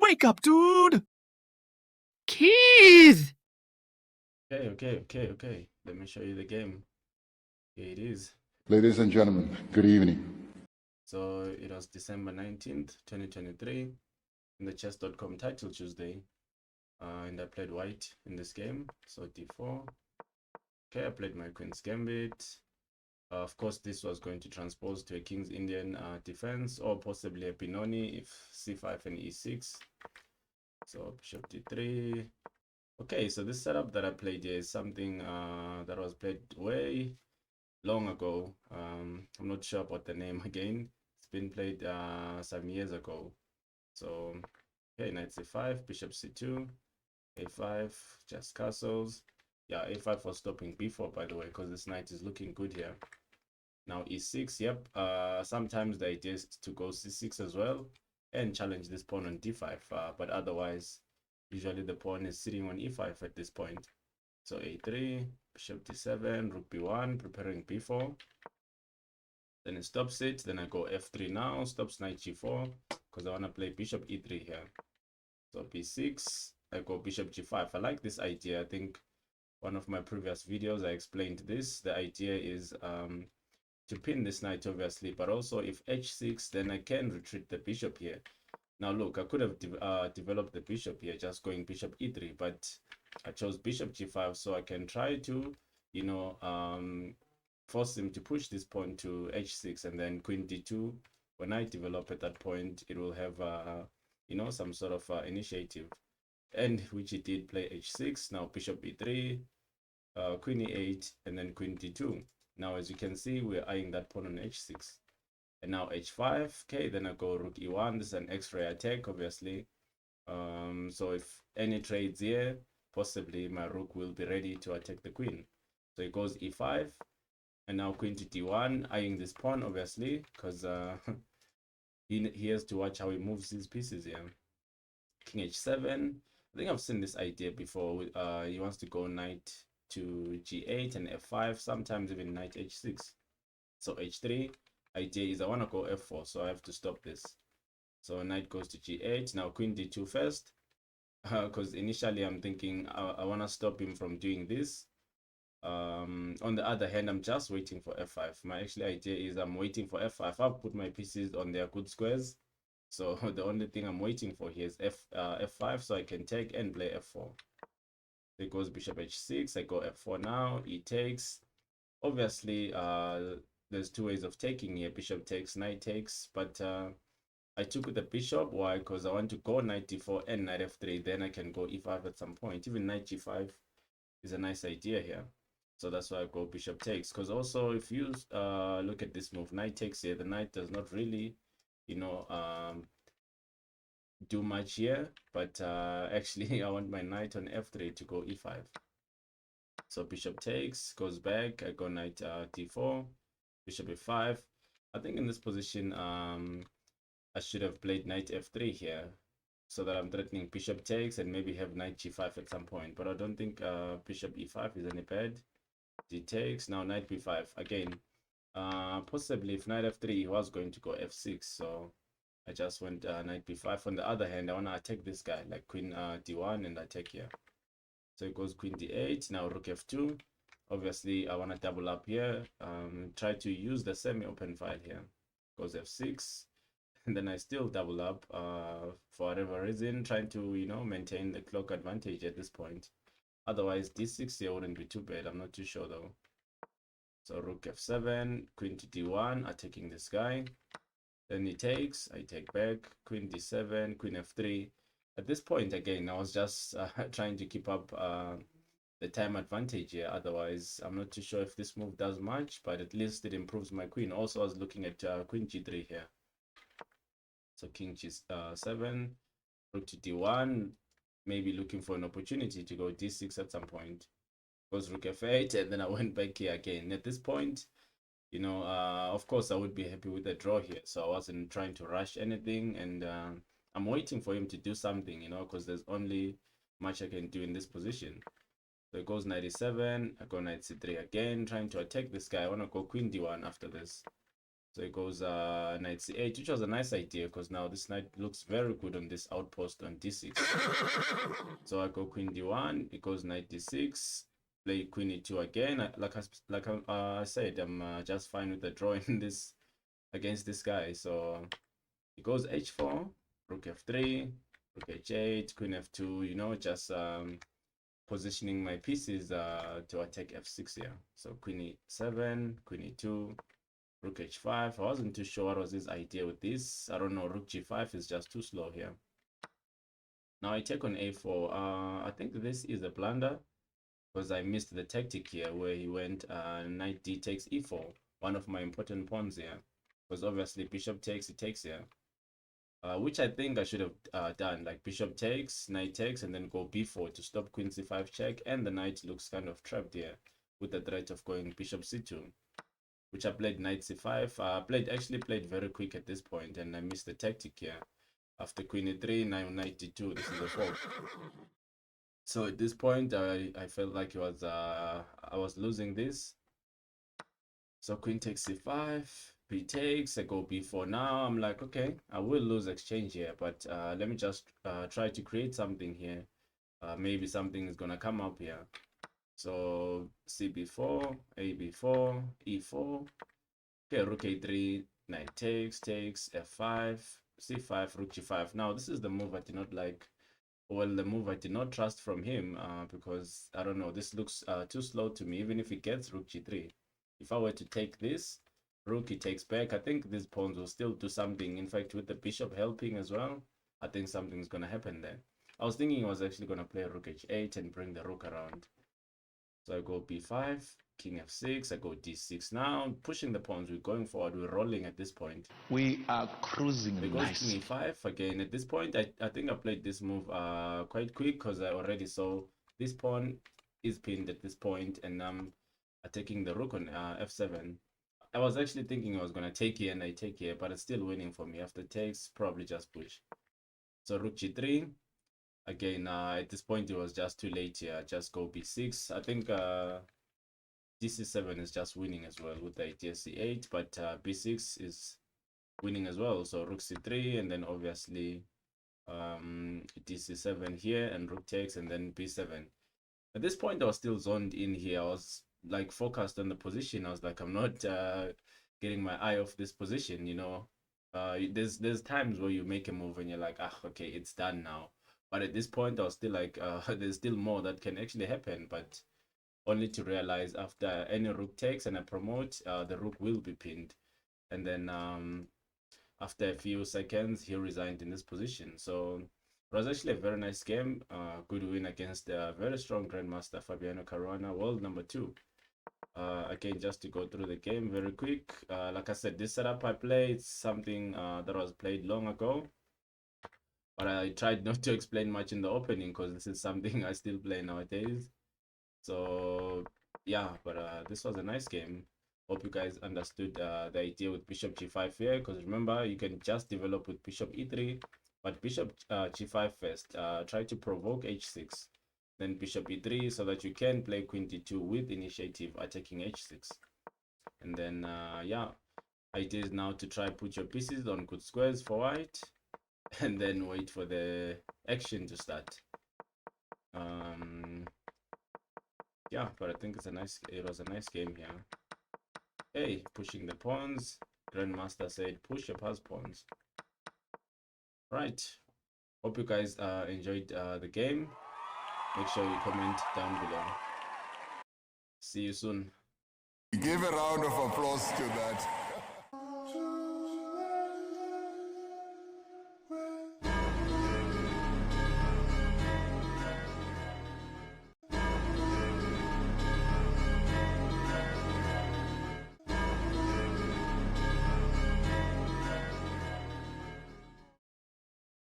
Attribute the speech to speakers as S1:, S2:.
S1: Wake up, dude!
S2: Keith!
S3: Okay. Let me show you the game. Here it is.
S4: Ladies and gentlemen, good evening.
S3: So it was December 19th, 2023, in the chess.com title Tuesday. And I played white in this game. So d4. Okay, I played my queen's gambit. Of course, this was going to transpose to a king's Indian defense, or possibly a Pinoni if c5 and e6. So bishop d3. Okay, so this setup that I played here is something that was played way long ago. I'm not sure about the name again. It's been played some years ago. So okay, knight c5, bishop c2, a5, just castles. Yeah, a5 for stopping b4, by the way, because this knight is looking good here. Now e6, yep. Sometimes the idea is to go c6 as well and challenge this pawn on d5, but otherwise usually the pawn is sitting on e5 at this point. So a3, bishop d7, rook b1, preparing b4. Then it stops it. Then I go f3 now, stops knight g4, because I want to play bishop e3 here. So b6, I go bishop g5. I like this idea. I think one of my previous videos I explained this. The idea is to pin this knight, obviously, but also if h6, then I can retreat the bishop here. Now look, I could have developed the bishop here, just going bishop e3, but I chose bishop g5 so I can try to, you know, force him to push this pawn to h6, and then queen d2. When I develop at that point, it will have, you know, some sort of initiative, and which it did. Play h6. Now bishop e3, queen e8, and then queen d2. Now, as you can see, we're eyeing that pawn on h6. And now h5. Okay, then I go rook e1. This is an x-ray attack, obviously. So if any trades here, possibly my rook will be ready to attack the queen. So it goes e5, and now queen to d1, eyeing this pawn, obviously, because he has to watch how he moves his pieces here. King h7. I think I've seen this idea before. He wants to go knight to g8 and f5, sometimes even knight h6. So h3. Idea is I want to go f4, so I have to stop this. So knight goes to g8. Now queen d2 first, because initially I'm thinking I want to stop him from doing this. On the other hand, I'm just waiting for f5. My actual idea is I'm waiting for f5. I've put my pieces on their good squares, so the only thing I'm waiting for here is f5, so I can take and play f4. There goes bishop h6. I go f4 now. He takes. Obviously, there's two ways of taking here. Bishop takes, knight takes, but I took the bishop. Why? Because I want to go knight d4 and knight f3. Then I can go e5 at some point. Even knight g5 is a nice idea here. So that's why I go bishop takes. Because also, if you look at this move, knight takes here, the knight does not really, you know, do much here. But actually, I want my knight on f3 to go e5. So bishop takes, goes back. I go knight d4, bishop e5. I think in this position, I should have played knight f3 here, so that I'm threatening bishop takes and maybe have knight g5 at some point. But I don't think bishop e5 is any bad. D takes. Now knight b5 again. Possibly if knight f3, he was going to go f6, so I just went knight b5. On the other hand, I want to attack this guy, like queen d1 and attack here. So it goes queen d8. Now rook f2. Obviously, I want to double up here. Try to use the semi-open file here. Goes f6. And then I still double up for whatever reason, trying to, you know, maintain the clock advantage at this point. Otherwise, d6 here wouldn't be too bad. I'm not too sure, though. So rook f7, queen to d1, attacking this guy. Then he takes. I take back. Queen d7, queen f3. At this point, again, I was just trying to keep up the time advantage here. Otherwise, I'm not too sure if this move does much, but at least it improves my queen. Also, I was looking at queen g3 here. So king g7, rook to d1, maybe looking for an opportunity to go d6 at some point. Goes rook f8, and then I went back here again. At this point, you know, of course, I would be happy with the draw here. So I wasn't trying to rush anything, and I'm waiting for him to do something, you know, because there's only much I can do in this position. So it goes knight e7, I go knight c3 again, trying to attack this guy. I want to go queen d1 after this. So it goes knight c8, which was a nice idea because now this knight looks very good on this outpost on d6. So I go queen d1, it goes knight d6, play queen e2 again. I said, I'm just fine with the draw in this against this guy. So it goes h4, rook f3, rook h8, queen f2, you know, just positioning my pieces to attack f6 here. So queen e7, queen e2, rook h5. I wasn't too sure what was his idea with this. I don't know, rook g5 is just too slow here. Now I take on a4. I think this is a blunder because I missed the tactic here where he went knight d takes e4, one of my important pawns here, because obviously bishop takes, it takes here, which I think I should have done, like bishop takes, knight takes, and then go b4 to stop queen c5 check, and the knight looks kind of trapped here with the threat of going bishop c2, which I played knight c5. Actually played very quick at this point, and I missed the tactic here. After queen e3, now knight d2, this is the fault. So at this point, I felt like it was I was losing this. So queen takes c5, b takes, I go b4. Now I'm like, okay, I will lose exchange here, but let me just try to create something here. Maybe something is gonna come up here. So cb4, ab4, e4. Okay, rook a3, knight takes, f5, c5, rook g5. Now this is the move I did not like. Well, the move I did not trust from him because I don't know, this looks too slow to me. Even if he gets rook g3, if I were to take this rook, he takes back, I think these pawns will still do something. In fact, with the bishop helping as well, I think something's gonna happen there. I was thinking I was actually gonna play rook h8 and bring the rook around. So I go b5, king f6, I go d6. Now pushing the pawns, we're going forward, we're rolling at this point.
S1: We are cruising
S3: Because king e5 again. At this point, I think I played this move quite quick because I already saw this pawn is pinned at this point, and I'm attacking the rook on f7. I was actually thinking I was gonna take here and I take here, but it's still winning for me. After takes, probably just push. So rook g3. Again, at this point, it was just too late here. Just go b6. I think dc7 is just winning as well with the idea c8, but b6 is winning as well. So rook c3, and then obviously dc7 here, and rook takes, and then b7. At this point, I was still zoned in here. I was like focused on the position. I was like, I'm not getting my eye off this position, you know. There's times where you make a move and you're like, ah, okay, it's done now. But at this point, I was still like, there's still more that can actually happen, but only to realize after any rook takes and I promote, the rook will be pinned. And then after a few seconds, he resigned in this position. So it was actually a very nice game. Good win against a very strong grandmaster, Fabiano Caruana, world number 2. Again, just to go through the game very quick. Like I said, this setup I play, it's something that was played long ago. But I tried not to explain much in the opening because this is something I still play nowadays. So yeah, but this was a nice game. Hope you guys understood the idea with bishop g5 here, because remember, you can just develop with bishop e3, but bishop g5 first. Try to provoke h6, then bishop e3, so that you can play queen d2 with initiative attacking h6. And then yeah, idea is now to try put your pieces on good squares for white, and then wait for the action to start. Yeah, but I think it was a nice game here. Hey, pushing the pawns. Grandmaster said push your pass pawns. Right. Hope you guys enjoyed the game. Make sure you comment down below. See you soon.
S2: Give a round of applause to that.